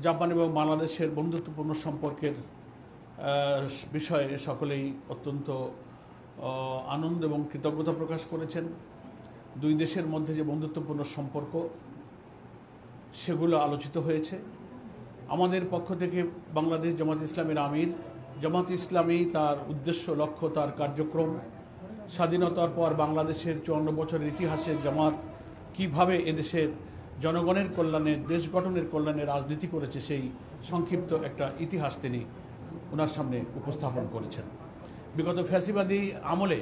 Japan এবং বাংলাদেশের বন্ধুত্বপূর্ণ সম্পর্কের বিষয়ে সকলেই অত্যন্ত আনন্দ এবং কৃতজ্ঞতা প্রকাশ করেছেন। দুই দেশের মধ্যে যে বন্ধুত্বপূর্ণ সম্পর্ক সেগুলো আলোচিত হয়েছে। আমাদের পক্ষ থেকে বাংলাদেশ জামাত ইসলামের আমির, জামাত ইসলামী তার উদ্দেশ্য, লক্ষ্য, তার কার্যক্রম, স্বাধীনতার পর বাংলাদেশের 54 বছরের ইতিহাসে জামাত কিভাবে এদেশের জনগণের কল্যাণে, দেশ গঠনের কল্যাণে রাজনীতি করেছে সেই সংক্ষিপ্ত একটা ইতিহাস তিনি ওনার সামনে উপস্থাপন করেছেন। বিগত ফ্যাসিবাদী আমলে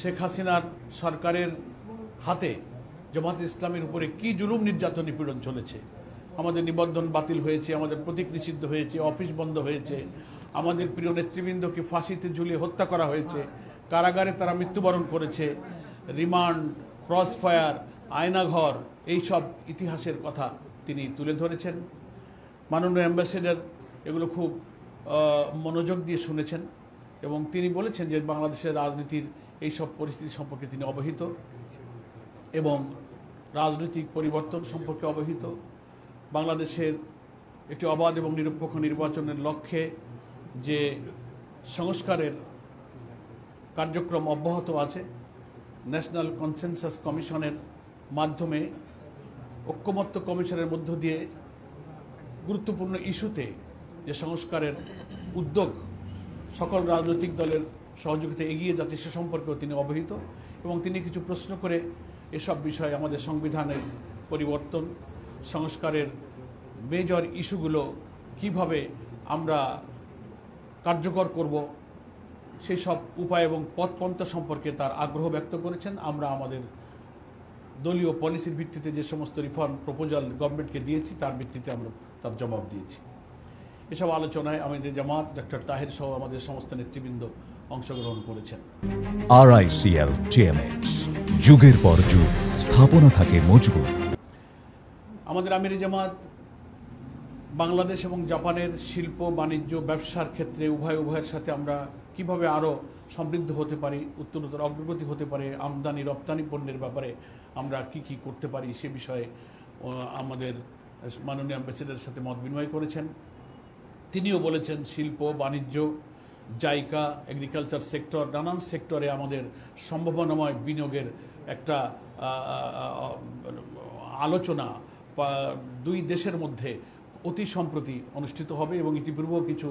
শেখ হাসিনার সরকারের হাতে জামাত ইসলামের উপরে কি জুলুম, নির্যাতন, নিপীড়ন চলেছে। আমাদের নিবন্ধন বাতিল হয়েছে, আমাদের প্রতীক নিষিদ্ধ হয়েছে, অফিস বন্ধ হয়েছে, আমাদের প্রিয় নেতৃবৃন্দকে ফাঁসিতে ঝুলিয়ে হত্যা করা হয়েছে, কারাগারে তারা মৃত্যুবরণ করেছে, রিমান্ড, ক্রস ফায়ার, আয়নাঘর, এইসব ইতিহাসের কথা তিনি তুলে ধরেছেন। মাননীয় অ্যাম্বাসেডর এগুলো খুব মনোযোগ দিয়ে শুনেছেন এবং তিনি বলেছেন যে বাংলাদেশের রাজনীতির এইসব পরিস্থিতি সম্পর্কে তিনি অবহিত এবং রাজনৈতিক পরিবর্তন সম্পর্কে অবহিত। বাংলাদেশের একটি অবাধ এবং নিরপেক্ষ নির্বাচনের লক্ষ্যে যে সংস্কারের কার্যক্রম অব্যাহত আছে, ন্যাশনাল কনসেনসাস কমিশনের মাধ্যমে, ঐক্যমত্য কমিশনের মধ্য দিয়ে গুরুত্বপূর্ণ ইস্যুতে যে সংস্কারের উদ্যোগ সকল রাজনৈতিক দলের সহযোগিতা এগিয়ে যাচ্ছে সে সম্পর্কেও তিনি অবহিত এবং তিনি কিছু প্রশ্ন করে এসব বিষয়ে আমাদের সংবিধানের পরিবর্তন, সংস্কারের মেজর ইস্যুগুলো কিভাবে আমরা কার্যকর করব সেই সব উপায় এবং পথপন্থা সম্পর্কে তার আগ্রহ ব্যক্ত করেছেন। আমরা আমাদের দলীয় পলিসির ভিত্তিতে যে সমস্ত রিফর্ম প্রপোজাল গভর্নমেন্টকে দিয়েছি তার ভিত্তিতে আমরা তার জবাব দিয়েছি। এসব আলোচনায় আমাদের জামাত, ডক্টর তাহের সহ আমাদের সমস্ত নেতৃবৃন্দ অংশগ্রহণ করেছেন। RICL TMX, যুগের পর যুগ স্থাপনা থাকে মজবুত। আমাদের আমির জামাত বাংলাদেশ এবং জাপানের শিল্প, বাণিজ্য, ব্যবসার ক্ষেত্রে উভয়ের সাথে আমরা কিভাবে আরও সমৃদ্ধ হতে পারি, উত্তরোত্তর অগ্রগতি হতে পারে, আমদানি রপ্তানি পণ্যের ব্যাপারে আমরা কি করতে পারি সে বিষয়ে আমাদের মাননীয় অ্যাম্বাসেডরের সাথে মত বিনিময় করেছেন। তিনিও বলেছেন শিল্প, বাণিজ্য, জাইকা, এগ্রিকালচার সেক্টর, নানান সেক্টরে আমাদের সম্ভাবনাময় বিনিয়োগের একটা আলোচনা দুই দেশের মধ্যে অতি সম্প্রতি অনুষ্ঠিত হবে এবং ইতিপূর্বেও কিছু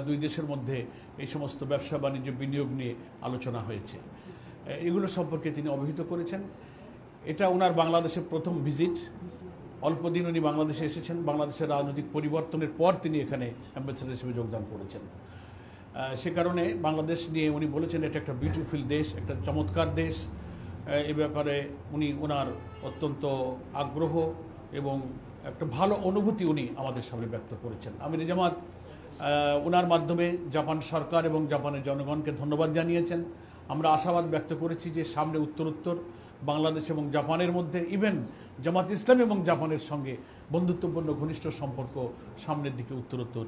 দুই দেশের মধ্যে এই সমস্ত ব্যবসা বাণিজ্য বিনিয়োগ নিয়ে আলোচনা হয়েছে। এগুলো সম্পর্কে তিনি অবহিত করেছেন। এটা ওনার বাংলাদেশের প্রথম ভিজিট। অল্প দিন উনি বাংলাদেশে এসেছেন। বাংলাদেশের রাজনৈতিক পরিবর্তনের পর তিনি এখানে অ্যাম্বাসেডর হিসেবে যোগদান করেছেন। সে কারণে বাংলাদেশ নিয়ে উনি বলেছেন এটা একটা বিউটিফুল দেশ, একটা চমৎকার দেশ। এ ব্যাপারে উনি ওনার অত্যন্ত আগ্রহ এবং একটা ভালো অনুভূতি উনি আমাদের সামনে ব্যক্ত করেছেন। আমির জামাত ওনার মাধ্যমে জাপান সরকার এবং জাপানের জনগণকে ধন্যবাদ জানিয়েছেন। আমরা আশাবাদ ব্যক্ত করেছি যে সামনে উত্তরোত্তর বাংলাদেশ এবং জাপানের মধ্যে, ইভেন জামাত ইসলাম এবং জাপানের সঙ্গে বন্ধুত্বপূর্ণ ঘনিষ্ঠ সম্পর্ক সামনের দিকে উত্তরোত্তর